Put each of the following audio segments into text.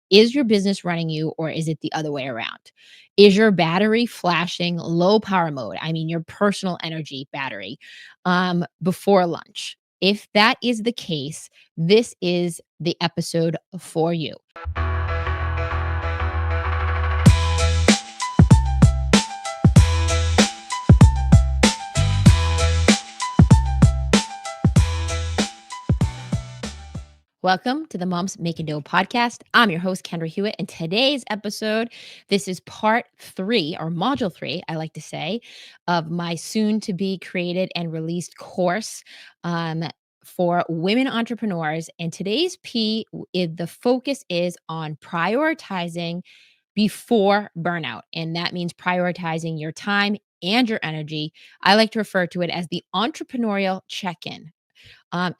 Is your business running you or is it the other way around? Is your battery flashing low power mode? I mean, your personal energy battery before lunch. If that is the case, this is the episode for you. Welcome to the Moms Makin Dough podcast. I'm your host, Kendra Hewitt. And today's episode, this is part 3 or module 3, I like to say, of my soon to be created and released course um, for women entrepreneurs. And today's the focus is on prioritizing before burnout. And that means prioritizing your time and your energy. I like to refer to it as the entrepreneurial check in,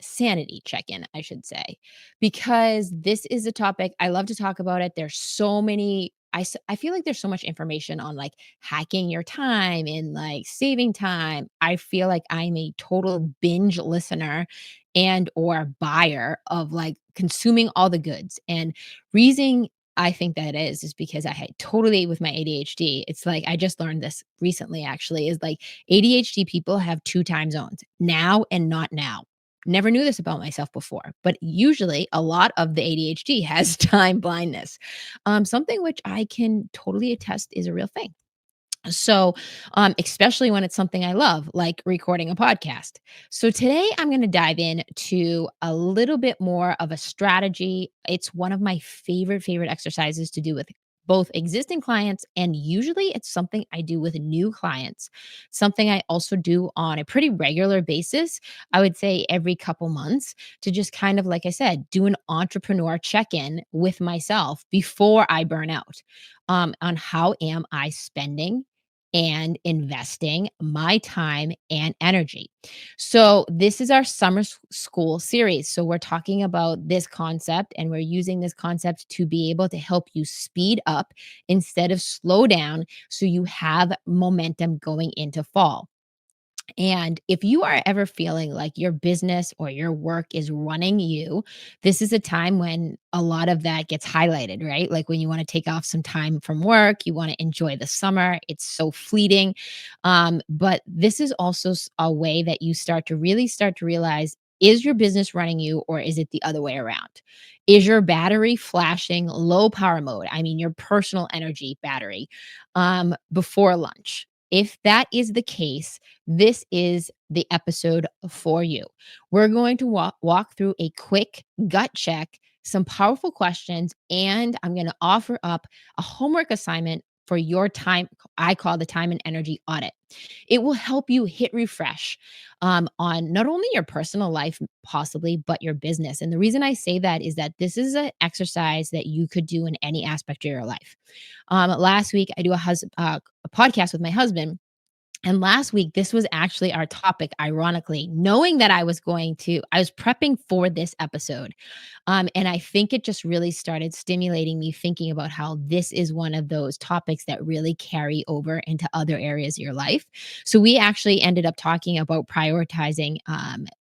sanity check-in, I should say, because this is a topic I love to talk about it. There's so many. I feel like there's so much information on like hacking your time and like saving time. I feel like I'm a total binge listener and or buyer of like consuming all the goods. And reason I think that is because I had totally with my ADHD. It's like I just learned this recently actually is like ADHD people have 2 time zones, now and not now. Never knew this about myself before, but usually a lot of the ADHD has time blindness, something which I can totally attest is a real thing. So, especially when it's something I love, like recording a podcast. So, today I'm going to dive in to a little bit more of a strategy. It's one of my favorite exercises to do with both existing clients, and usually it's something I do with new clients, something I also do on a pretty regular basis. I would say every couple months to just kind of, like I said, do an entrepreneur check in with myself before I burn out on how am I spending and investing my time and energy. So, this is our summer school series. So, we're talking about this concept and we're using this concept to be able to help you speed up instead of slow down so you have momentum going into fall. And if you are ever feeling like your business or your work is running you, this is a time when a lot of that gets highlighted, right? Like when you want to take off some time from work, you want to enjoy the summer. It's so fleeting. But this is also a way that you start to realize, is your business running you or is it the other way around? Is your battery flashing low power mode? I mean, your personal energy battery before lunch. If that is the case, this is the episode for you. We're going to walk through a quick gut check, some powerful questions, and I'm going to offer up a homework assignment for your time. I call the Time and Energy Audit. It will help you hit refresh on not only your personal life, possibly, but your business. And the reason I say that is that this is an exercise that you could do in any aspect of your life. Last week, I do a podcast with my husband, and last week, this was actually our topic, ironically, knowing that I was prepping for this episode. And I think it just really started stimulating me thinking about how this is one of those topics that really carry over into other areas of your life. So we actually ended up talking about prioritizing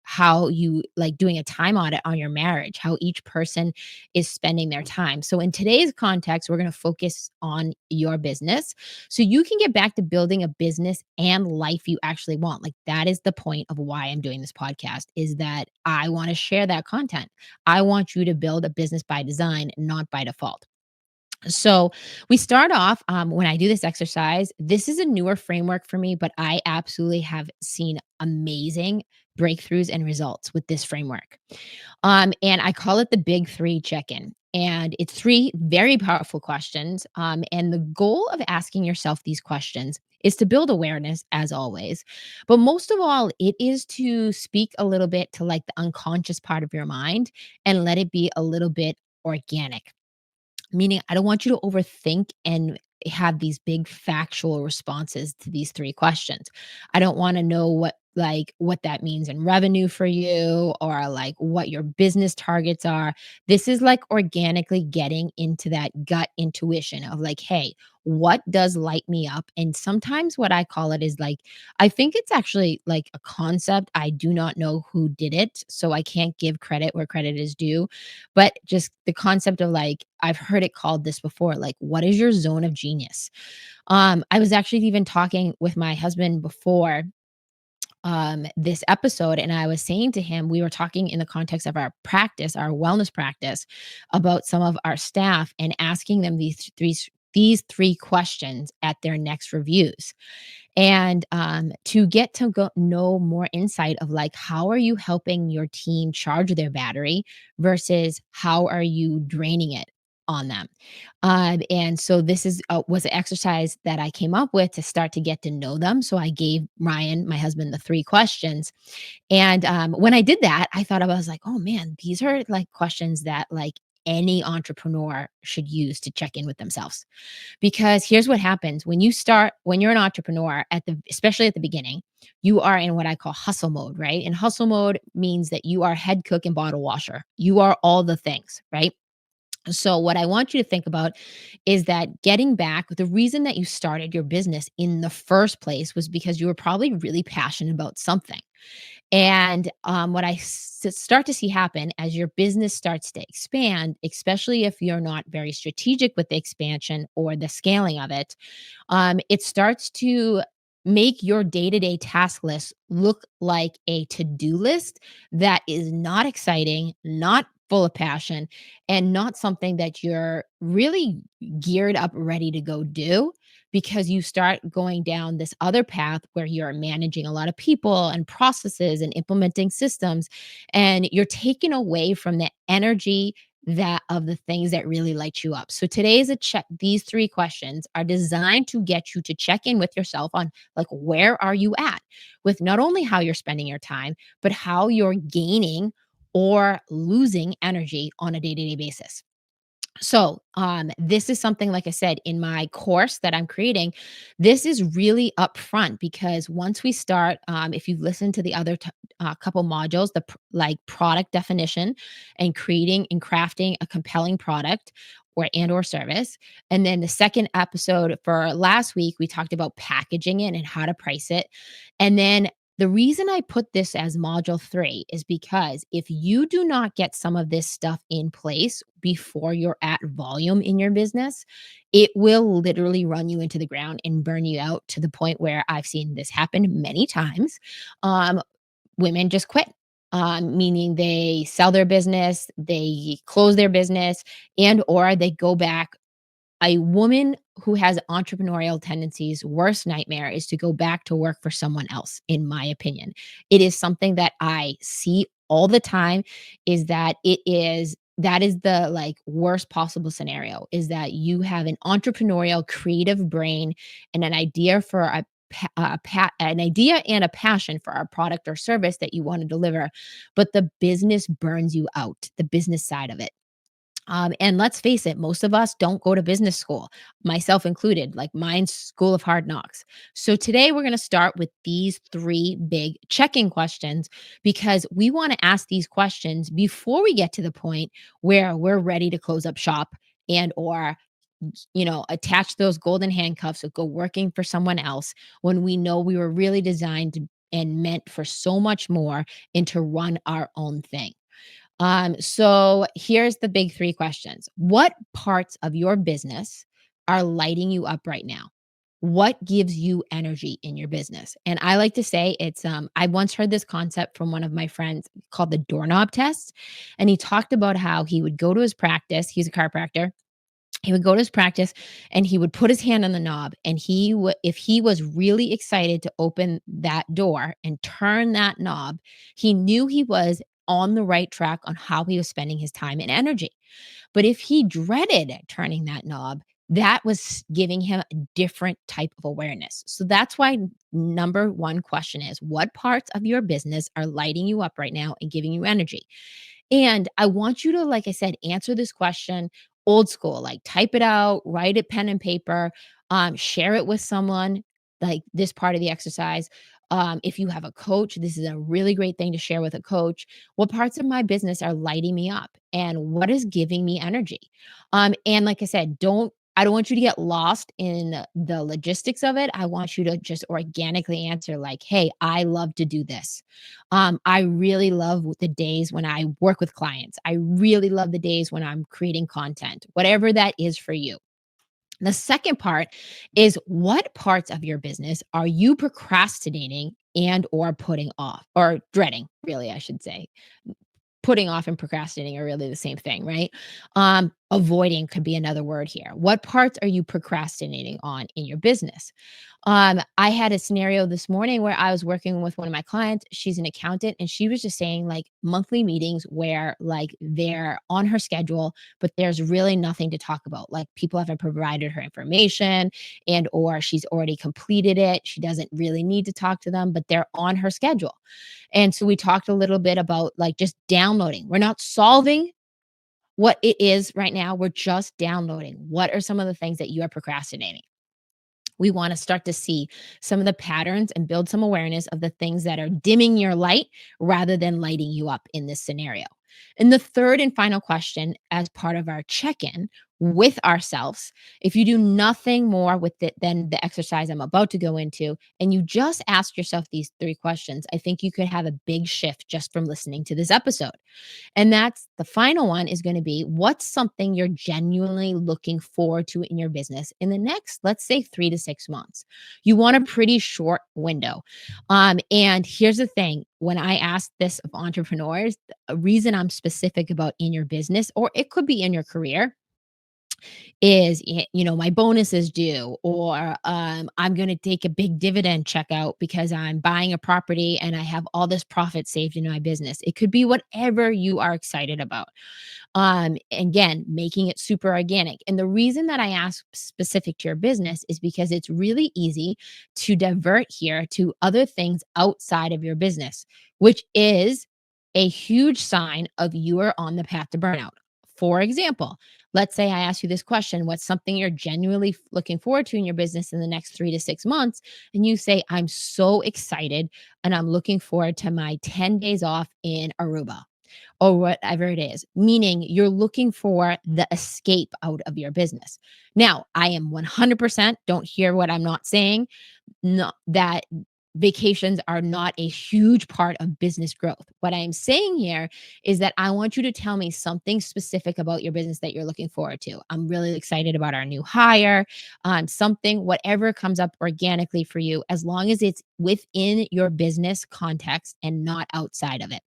how you like doing a time audit on your marriage, how each person is spending their time. So in today's context, we're going to focus on your business so you can get back to building a business and life you actually want. Like that is the point of why I'm doing this podcast is that I want to share that content. I want you to build a business by design, not by default. So we start off when I do this exercise. This is a newer framework for me, but I absolutely have seen amazing breakthroughs and results with this framework. And I call it the big 3 check-in. And it's 3 very powerful questions. And the goal of asking yourself these questions is to build awareness, as always. But most of all, it is to speak a little bit to like the unconscious part of your mind and let it be a little bit organic. Meaning, I don't want you to overthink and have these big factual responses to these 3 questions. I don't wanna know what that means in revenue for you or, like, what your business targets are. This is, like, organically getting into that gut intuition of, like, "Hey, what does light me up? And sometimes what I call it is like, I think it's actually like a concept. I do not know who did it, so I can't give credit where credit is due. But just the concept of like, I've heard it called this before, like, what is your zone of genius? I was actually even talking with my husband before this episode, and I was saying to him, we were talking in the context of our practice, our wellness practice, about some of our staff and asking them these three questions at their next reviews. And to get to know more insight of like, how are you helping your team charge their battery versus how are you draining it on them? And so this is was an exercise that I came up with to start to get to know them. So I gave Ryan, my husband, the three questions. And when I did that, I was like, oh man, these are like questions that like any entrepreneur should use to check in with themselves. Because here's what happens when you're an entrepreneur especially at the beginning, you are in what I call hustle mode, right? And hustle mode means that you are head cook and bottle washer. You are all the things, right? So, what I want you to think about is that getting back, the reason that you started your business in the first place was because you were probably really passionate about something. And what start to see happen as your business starts to expand, especially if you're not very strategic with the expansion or the scaling of it, it starts to make your day to day task list look like a to do list that is not exciting, not full of passion, and not something that you're really geared up, ready to go do because you start going down this other path where you're managing a lot of people and processes and implementing systems and you're taken away from the energy that of the things that really light you up. So today is a check. These three questions are designed to get you to check in with yourself on like where are you at with not only how you're spending your time, but how you're gaining or losing energy on a day-to-day basis. So, this is something, like I said, in my course that I'm creating, this is really upfront because once we start, if you listen to the other couple modules, like product definition and creating and crafting a compelling product or service, and then the second episode for last week, we talked about packaging it and how to price it, and then the reason I put this as module 3 is because if you do not get some of this stuff in place before you're at volume in your business, it will literally run you into the ground and burn you out to the point where I've seen this happen many times. Um, Women just quit. Meaning they sell their business, they close their business, and or they go back. A woman who has entrepreneurial tendencies, worst nightmare is to go back to work for someone else, in my opinion. It is something that I see all the time is that is the like worst possible scenario is that you have an entrepreneurial creative brain and an idea for an idea and a passion for our product or service that you want to deliver, but the business burns you out, the business side of it. And let's face it, most of us don't go to business school, myself included, like mine's School of Hard Knocks. So today we're going to start with these three big check-in questions because we want to ask these questions before we get to the point where we're ready to close up shop and or attach those golden handcuffs or go working for someone else when we know we were really designed and meant for so much more and to run our own thing. So here's the big three questions. What parts of your business are lighting you up right now? What gives you energy in your business? And I like to say I once heard this concept from one of my friends called the doorknob test. And he talked about how he would go to his practice. He's a chiropractor. He would go to his practice and he would put his hand on the knob and he would if he was really excited to open that door and turn that knob, he knew he was on the right track on how he was spending his time and energy. But if he dreaded turning that knob, that was giving him a different type of awareness. So that's why number one question is what parts of your business are lighting you up right now and giving you energy? And I want you to, like I said, answer this question old school, like type it out, write it pen and paper, share it with someone, like this part of the exercise. If you have a coach, this is a really great thing to share with a coach. What parts of my business are lighting me up and what is giving me energy? And like I said, don't I don't want you to get lost in the logistics of it. I want you to just organically answer like, "Hey, I love to do this. I really love the days when I work with clients. I really love the days when I'm creating content." Whatever that is for you. The second part is what parts of your business are you procrastinating and or putting off or dreading, really, I should say. Putting off and procrastinating are really the same thing, right? Avoiding could be another word here. What parts are you procrastinating on in your business? I had a scenario this morning where I was working with one of my clients. She's an accountant, and she was just saying like monthly meetings where like they're on her schedule, but there's really nothing to talk about. Like people haven't provided her information and or she's already completed it. She doesn't really need to talk to them, but they're on her schedule. And so we talked a little bit about like just downloading. We're not solving what it is right now. We're just downloading. What are some of the things that you are procrastinating? We want to start to see some of the patterns and build some awareness of the things that are dimming your light rather than lighting you up in this scenario. And the third and final question, as part of our check in with ourselves, if you do nothing more with it than the exercise I'm about to go into, and you just ask yourself these three questions, I think you could have a big shift just from listening to this episode. And that's the final one is going to be what's something you're genuinely looking forward to in your business in the next, let's say, 3 to 6 months. You want a pretty short window. And here's the thing when I ask this of entrepreneurs, a reason I'm specific about in your business, or it could be in your career, is my bonus is due or I'm going to take a big dividend check out because I'm buying a property and I have all this profit saved in my business. It could be whatever you are excited about. Again, making it super organic. And the reason that I ask specific to your business is because it's really easy to divert here to other things outside of your business, which is a huge sign of you are on the path to burnout. For example, let's say I ask you this question: what's something you're genuinely looking forward to in your business in the next 3 to 6 months? And you say, I'm so excited and I'm looking forward to my 10 days off in Aruba or whatever it is, meaning you're looking for the escape out of your business. Now, I am 100%, don't hear what I'm not saying, not that vacations are not a huge part of business growth. What I am saying here is that I want you to tell me something specific about your business that you're looking forward to. I'm really excited about our new hire, something, whatever comes up organically for you, as long as it's within your business context and not outside of it.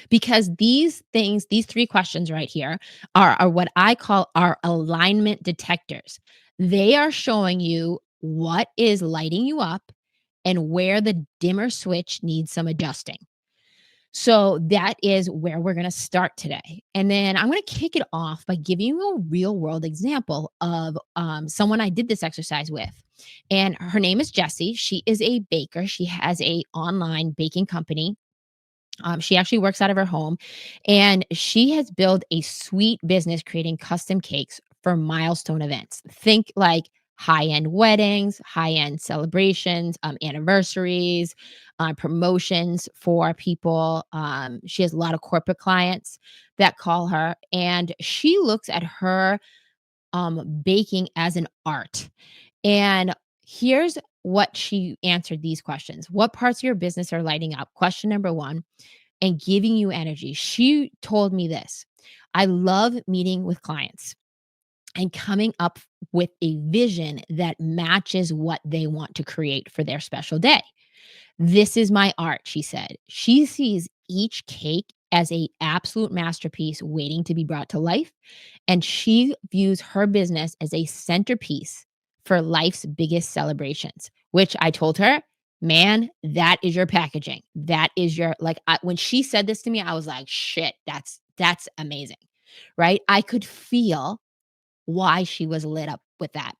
Because these things, these three questions right here are what I call our alignment detectors. They are showing you what is lighting you up and where the dimmer switch needs some adjusting. So that is where we're going to start today. And then I'm going to kick it off by giving you a real world example of someone I did this exercise with. And her name is Jessie. She is a baker. She has a online baking company. She actually works out of her home, and she has built a sweet business creating custom cakes for milestone events. Think like high-end weddings, high-end celebrations, anniversaries, promotions for people. She has a lot of corporate clients that call her, and she looks at her baking as an art. And here's what she answered these questions. What parts of your business are lighting up? Question number one, and giving you energy. She told me this: I love meeting with clients and coming up with a vision that matches what they want to create for their special day. This is my art, she said. She sees each cake as a absolute masterpiece waiting to be brought to life, and she views her business as a centerpiece for life's biggest celebrations, which I told her, "Man, that is your packaging. That is your like when she said this to me, I was like, "Shit, that's amazing." Right? I could feel why she was lit up with that.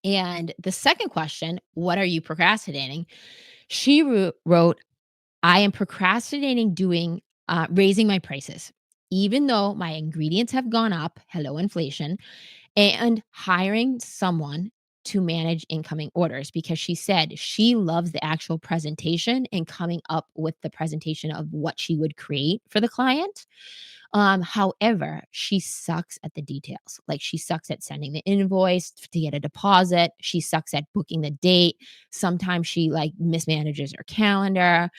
And the second question, what are you procrastinating? She wrote, I am procrastinating doing raising my prices, even though my ingredients have gone up, hello inflation, and hiring someone. to manage incoming orders because she said she loves the actual presentation and coming up with the presentation of what she would create for the client. However, she sucks at the details. Like she sucks at sending the invoice to get a deposit. She sucks at booking the date. Sometimes she like mismanages her calendar.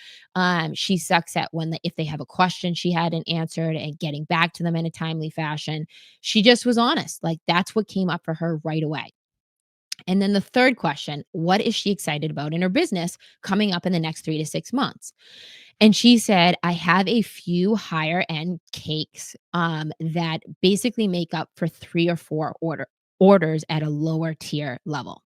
She sucks at if they have a question she hadn't answered and getting back to them in a timely fashion. She just was honest. Like that's what came up for her right away. And then the third question, what is she excited about in her business coming up in the next 3 to 6 months? And she said, I have a few higher end cakes that basically make up for 3 or 4 orders at a lower tier level.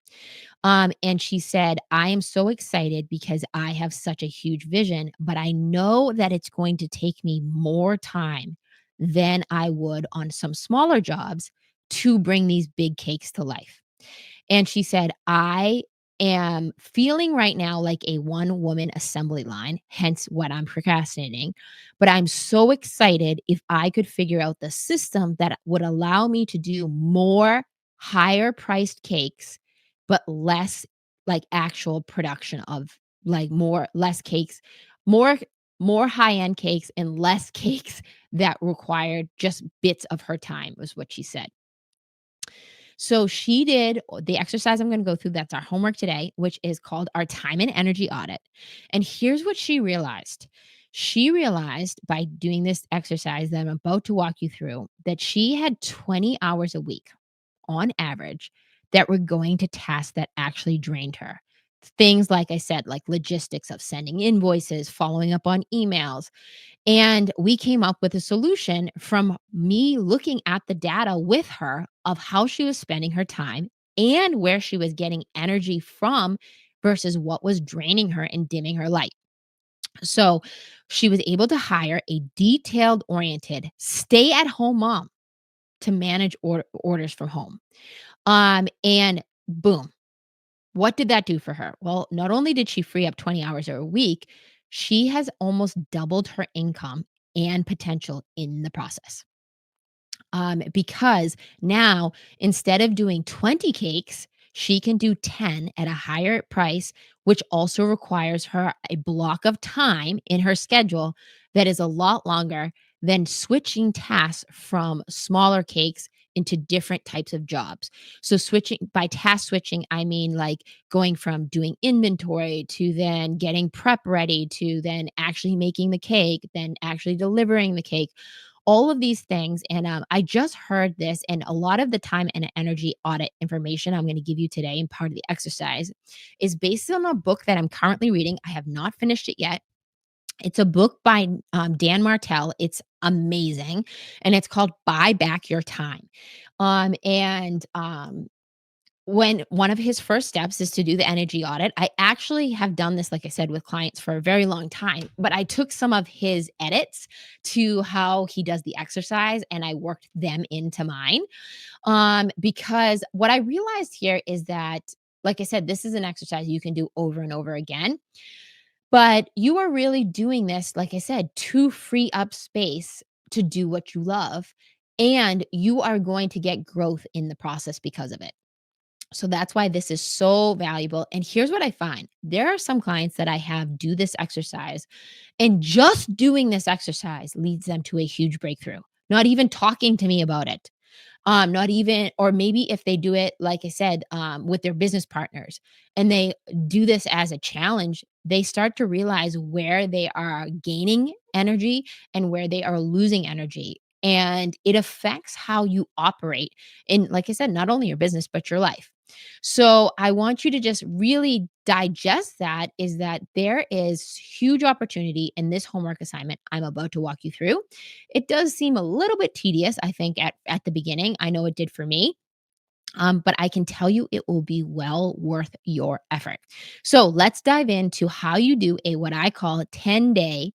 And she said, I am so excited because I have such a huge vision, but I know that it's going to take me more time than I would on some smaller jobs to bring these big cakes to life. And she said, I am feeling right now like a one woman assembly line, hence what I'm procrastinating. But I'm so excited if I could figure out the system that would allow me to do more higher priced cakes, but less like actual production of like less cakes, more more high-end cakes and less cakes that required just bits of her time was what she said. So she did the exercise I'm gonna go through, that's our homework today, which is called our Time and Energy Audit. And here's what she realized. She realized by doing this exercise that I'm about to walk you through that she had 20 hours a week on average that were going to tasks that actually drained her. Things like I said, like logistics of sending invoices, following up on emails, and we came up with a solution from me looking at the data with her of how she was spending her time and where she was getting energy from versus what was draining her and dimming her light. So she was able to hire a detailed oriented stay at home mom to manage orders from home. And boom, what did that do for her? Well, not only did she free up 20 hours a week, she has almost doubled her income and potential in the process. Because now instead of doing 20 cakes, she can do 10 at a higher price, which also requires her a block of time in her schedule that is a lot longer than switching tasks from smaller cakes into different types of jobs. So switching by task switching, I mean like going from doing inventory to then getting prep ready to then actually making the cake, then actually delivering the cake, all of these things. And I just heard this, and a lot of the time and energy audit information I'm going to give you today and part of the exercise is based on a book that I'm currently reading. I have not finished it yet. It's a book by Dan Martell. It's amazing, and it's called "Buy Back Your Time." And when one of his first steps is to do the energy audit. I actually have done this, like I said, with clients for a very long time, but I took some of his edits to how he does the exercise and I worked them into mine. Because what I realized here is that, like I said, this is an exercise you can do over and over again, but you are really doing this, like I said, to free up space to do what you love. And you are going to get growth in the process because of it. So that's why this is so valuable. And here's what I find there are some clients that I have do this exercise, and just doing this exercise leads them to a huge breakthrough, not even talking to me about it. Not even, or maybe if they do it, like I said, with their business partners and they do this as a challenge, they start to realize where they are gaining energy and where they are losing energy. And it affects how you operate in, like I said, not only your business, but your life. So I want you to just really digest that is that there is huge opportunity in this homework assignment I'm about to walk you through. It does seem a little bit tedious, I think, at the beginning. I know it did for me. But I can tell you it will be well worth your effort. So let's dive into how you do a what I call a 10-day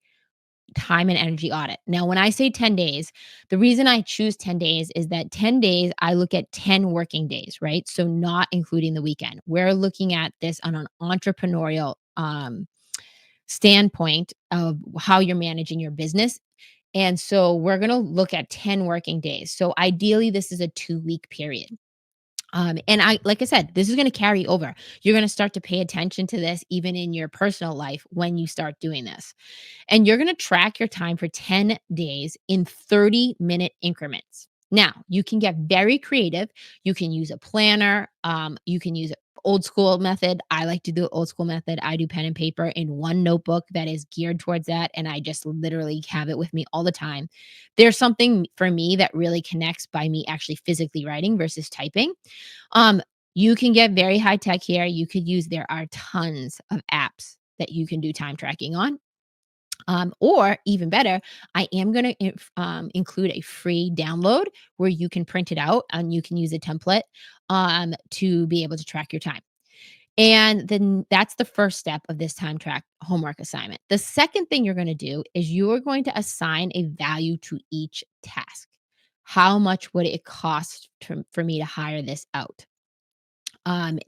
time and energy audit. Now, when I say 10 days, the reason I choose 10 days is that 10 days, I look at 10 working days, right? So, not including the weekend. We're looking at this on an entrepreneurial standpoint of how you're managing your business. And so, we're going to look at 10 working days. So, ideally, this is a 2-week period. And like I said, this is going to carry over. You're going to start to pay attention to this even in your personal life when you start doing this. And you're going to track your time for 10 days in 30-minute increments. Now, you can get very creative. You can use a planner. You can use old school method. I like to do old school method. I do pen and paper in one notebook that is geared towards that. And I just literally have it with me all the time. There's something for me that really connects by me actually physically writing versus typing. Um, you can get very high tech here. You could use there are tons of apps that you can do time tracking on. Or even better, I am going to include a free download where you can print it out and you can use a template to be able to track your time. And then that's the first step of this time track homework assignment. The second thing you're going to do is you are going to assign a value to each task. How much would it cost for me to hire this out?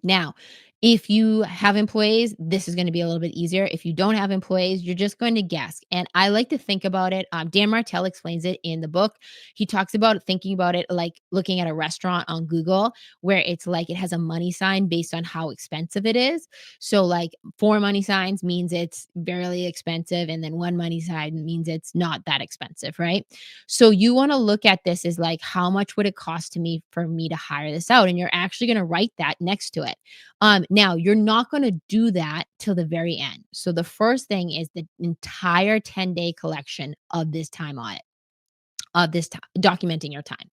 Now, if you have employees, this is going to be a little bit easier. If you don't have employees, you're just going to guess. And I like to think about it. Dan Martell explains it in the book. He talks about thinking about it like looking at a restaurant on Google, where it's like it has a money sign based on how expensive it is. So, like, four money signs means it's barely expensive, and then one money sign means it's not that expensive, right? So you want to look at this as like, how much would it cost to me for me to hire this out? And you're actually going to write that next to it. Now you're not going to do that till the very end. So the first thing is the entire 10-day collection of this time audit, of this documenting your time.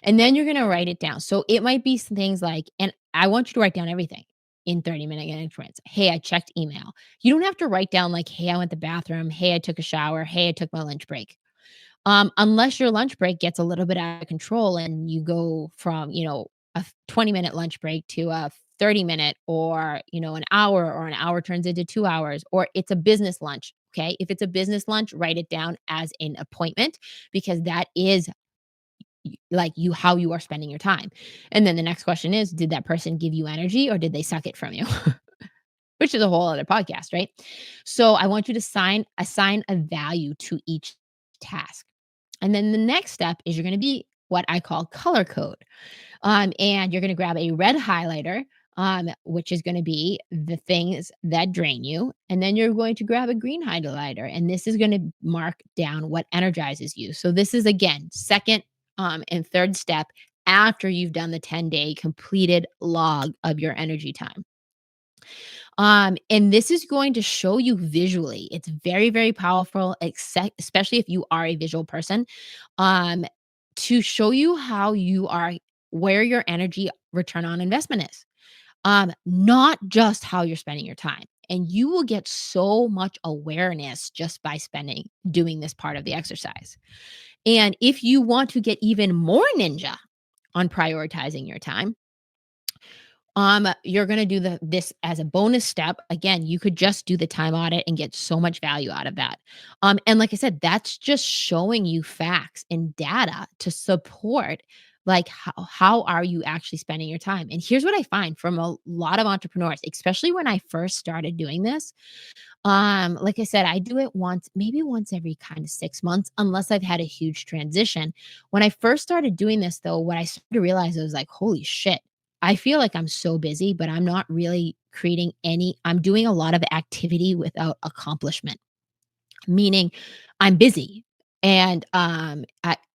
And then you're going to write it down. So it might be some things like, and I want you to write down everything in 30-minute increments. Hey, I checked email. You don't have to write down like, hey, I went to the bathroom. Hey, I took a shower. Hey, I took my lunch break. Unless your lunch break gets a little bit out of control and you go from, a 20-minute lunch break to a 30-minute, or, an hour, or an hour turns into 2 hours, or it's a business lunch. Okay. If it's a business lunch, write it down as an appointment, because that is like how you are spending your time. And then the next question is, did that person give you energy or did they suck it from you? Which is a whole other podcast, right? So I want you to assign a value to each task. And then the next step is you're going to be what I call color code. And you're going to grab a red highlighter, which is going to be the things that drain you. And then you're going to grab a green highlighter, and this is going to mark down what energizes you. So this is, again, second and third step after you've done the 10-day completed log of your energy time. And this is going to show you visually. It's very, very powerful, especially if you are a visual person, um, to show you how you are, where your energy return on investment is, not just how you're spending your time. And you will get so much awareness just by doing this part of the exercise. And if you want to get even more ninja on prioritizing your time, you're gonna do this as a bonus step. Again, you could just do the time audit and get so much value out of that. And like I said, that's just showing you facts and data to support, like, how are you actually spending your time. And here's what I find from a lot of entrepreneurs, especially when I first started doing this. Like I said, I do it once, maybe once every kind of 6 months, unless I've had a huge transition. When I first started doing this, though, what I started to realize, I was like, holy shit, I feel like I'm so busy, but I'm not really creating I'm doing a lot of activity without accomplishment, meaning I'm busy. And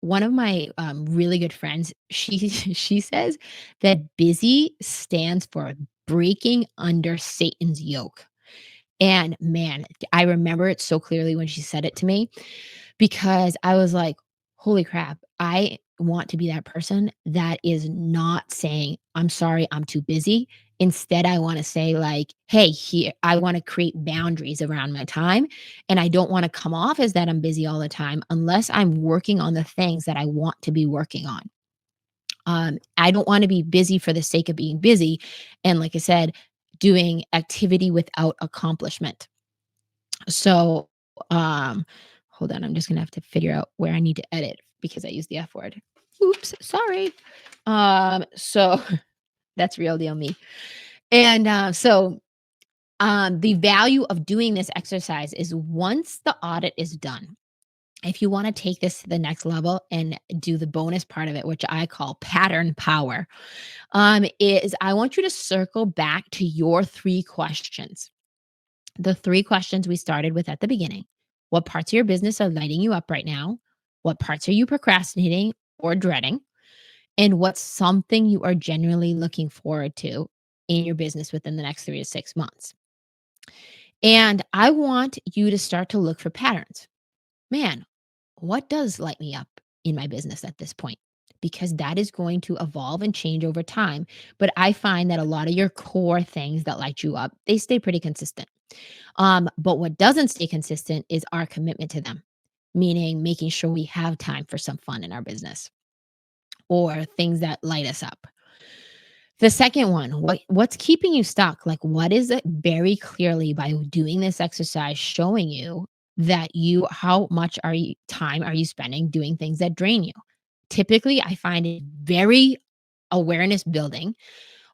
one of my really good friends, she she says that busy stands for breaking under Satan's yoke. And man, I remember it so clearly when she said it to me, because I was like, holy crap, I want to be that person that is not saying, I'm sorry, I'm too busy. Instead, I want to say, like, hey, here, I want to create boundaries around my time. And I don't want to come off as that I'm busy all the time unless I'm working on the things that I want to be working on. I don't want to be busy for the sake of being busy. And like I said, doing activity without accomplishment. So, um, hold on, I'm just gonna have to figure out where I need to edit because I used the F word. Oops, sorry. So that's real deal me. And the value of doing this exercise is once the audit is done, If you want to take this to the next level and do the bonus part of it, which I call pattern power, is I want you to circle back to your 3 questions. The 3 questions we started with at the beginning. What parts of your business are lighting you up right now? What parts are you procrastinating or dreading? And what's something you are genuinely looking forward to in your business within the next 3 to 6 months? And I want you to start to look for patterns. Man, what does light me up in my business at this point? Because that is going to evolve and change over time. But I find that a lot of your core things that light you up, they stay pretty consistent. But what doesn't stay consistent is our commitment to them, meaning making sure we have time for some fun in our business or things that light us up. The second one, what's keeping you stuck? Like, what is it very clearly by doing this exercise showing you that how much time are you spending doing things that drain you? Typically, I find it very awareness building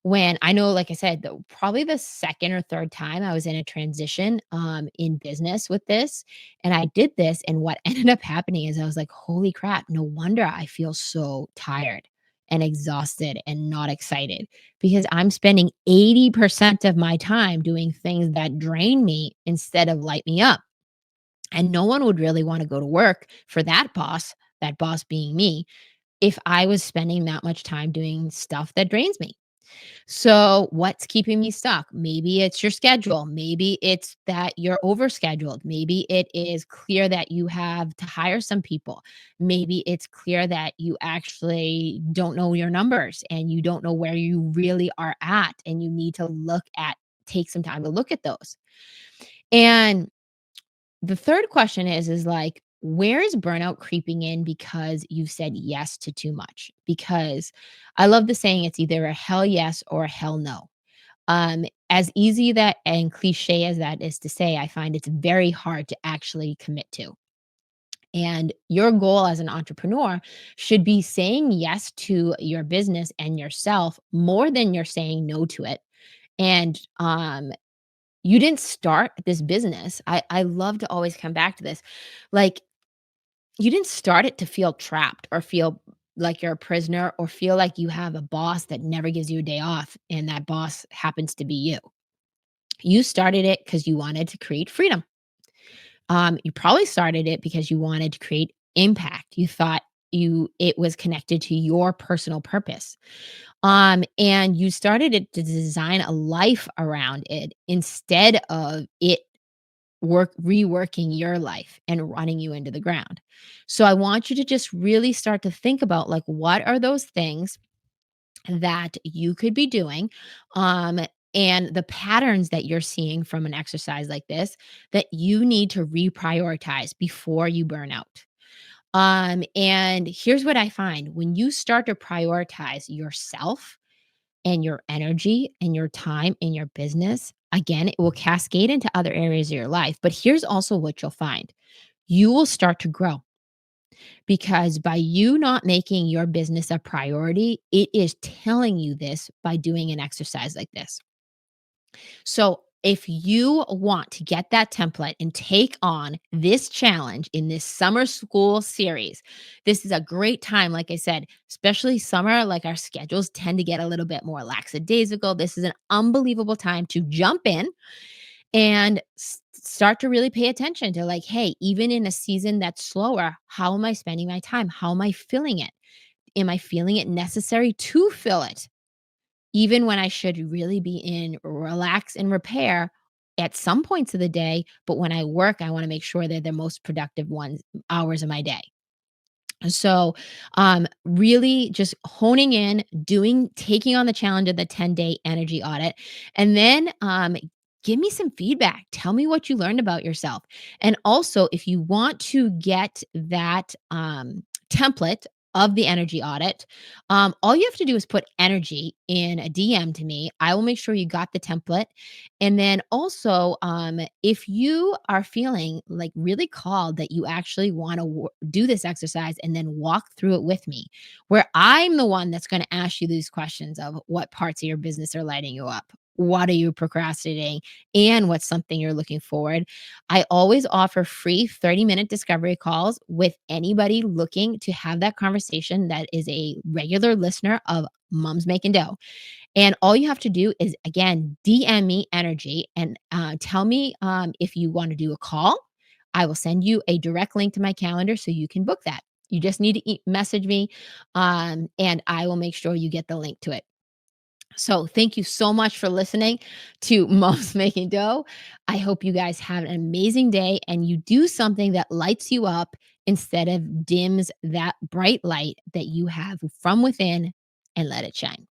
when I know, like I said, probably the second or third time I was in a transition in business with this, and I did this, and what ended up happening is I was like, "Holy crap! No wonder I feel so tired and exhausted and not excited because I'm spending 80% of my time doing things that drain me instead of light me up." And no one would really want to go to work for that boss being me, if I was spending that much time doing stuff that drains me. So, what's keeping me stuck? Maybe it's your schedule. Maybe it's that you're overscheduled. Maybe it is clear that you have to hire some people. Maybe it's clear that you actually don't know your numbers and you don't know where you really are at, and you need to take some time to look at those. And the third question is like, where is burnout creeping in because you've said yes to too much? Because I love the saying, it's either a hell yes or a hell no. As easy that and cliche as that is to say, I find it's very hard to actually commit to. And your goal as an entrepreneur should be saying yes to your business and yourself more than you're saying no to it. And you didn't start this business. I love to always come back to this. Like, you didn't start it to feel trapped or feel like you're a prisoner or feel like you have a boss that never gives you a day off and that boss happens to be you. You started it because you wanted to create freedom. You probably started it because you wanted to create impact. You thought it was connected to your personal purpose. And you started it to design a life around it instead of it reworking your life and running you into the ground. So I want you to just really start to think about, like, what are those things that you could be doing, um, and the patterns that you're seeing from an exercise like this that you need to reprioritize before you burn out. And here's what I find: when you start to prioritize yourself and your energy and your time in your business, again, it will cascade into other areas of your life. But here's also what you'll find: you will start to grow, because by you not making your business a priority, it is telling you this by doing an exercise like this. So, if you want to get that template and take on this challenge in this summer school series, this is a great time. Like I said, especially summer, like our schedules tend to get a little bit more lackadaisical. This is an unbelievable time to jump in and start to really pay attention to, like, hey, even in a season that's slower, how am I spending my time? How am I filling it? Am I feeling it necessary to fill it? Even when I should really be in relax and repair at some points of the day, but when I work, I wanna make sure they're the most productive hours of my day. So, really just honing in, taking on the challenge of the 10-day energy audit, and then, give me some feedback. Tell me what you learned about yourself. And also, if you want to get that, template of the energy audit, all you have to do is put energy in a DM to me. I will make sure you got the template. And then also, if you are feeling like really called that you actually want to do this exercise and then walk through it with me, where I'm the one that's going to ask you these questions of what parts of your business are lighting you up. what are you procrastinating, and what's something you're looking forward. I always offer free 30-minute discovery calls with anybody looking to have that conversation that is a regular listener of Moms Making Dough. And all you have to do is, again, DM me energy and tell me if you want to do a call. I will send you a direct link to my calendar so you can book that. You just need to message me, and I will make sure you get the link to it. So, thank you so much for listening to Moms Making Dough. I hope you guys have an amazing day and you do something that lights you up instead of dims that bright light that you have from within, and let it shine.